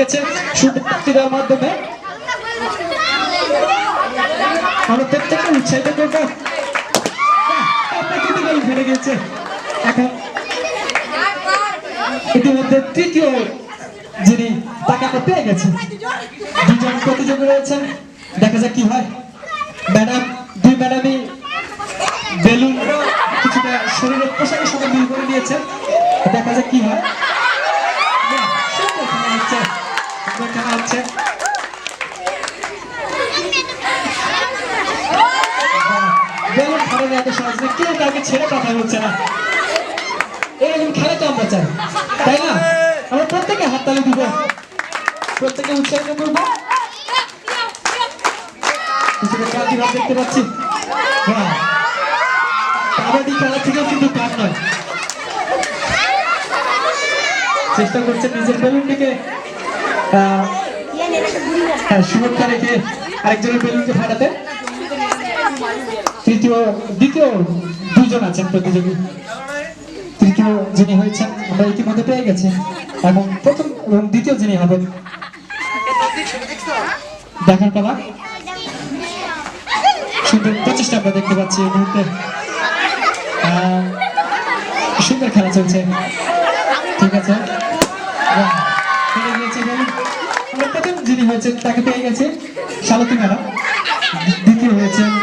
গেছে সুন্দর মাধ্যমে আমরা প্রত্যেককে উৎসাহিত করবো। ফেলে গেছে এখন ইতিমধ্যে তৃতীয় যিনি তাকে আমরা পেয়ে গেছে। দুজন প্রতিযোগী রয়েছেন, দেখা যাক কি হয়। ম্যাডাম দুই ম্যাডামই বেলুন কিছুটা শরীরের পোশাকের সাথে মিল করে নিয়েছে, দেখা যাক কি হয়। সুন্দর খেলা হচ্ছে, সুন্দর খেলা হচ্ছে। বেলুন ফাটানো এত সহজ না, কেউ তাকে ছেড়ে কথা বলছে না। এরকম খেলা তো আমরা চাই, তাই না? আমরা প্রত্যেকে হাততালি দিব, প্রত্যেকে উৎসাহিত করবো। দেখতে পাচ্ছি কাবাডি খেলা থেকেও কিন্তু কম নয়, চেষ্টা করছে নিজের বেলুনটিকে সুরক্ষা রেখে আরেকজনের বেলুনকে ফাটাতে। দ্বিতীয় দুজন আছেন প্রতিযোগী, তৃতীয় যিনি হয়েছেন আমরা ইতিমধ্যে পেয়ে গেছি, এবং প্রথম এবং দ্বিতীয় যিনি হবেন দেখার পালা। সুন্দর প্রচেষ্টা আমরা দেখতে পাচ্ছি এই মুহূর্তে, সুন্দর খেলা চলছে। ঠিক আছে, প্রথম যিনি হয়েছেন তাকে পেয়ে গেছে শালতী ম্যাডাম, দ্বিতীয় হয়েছে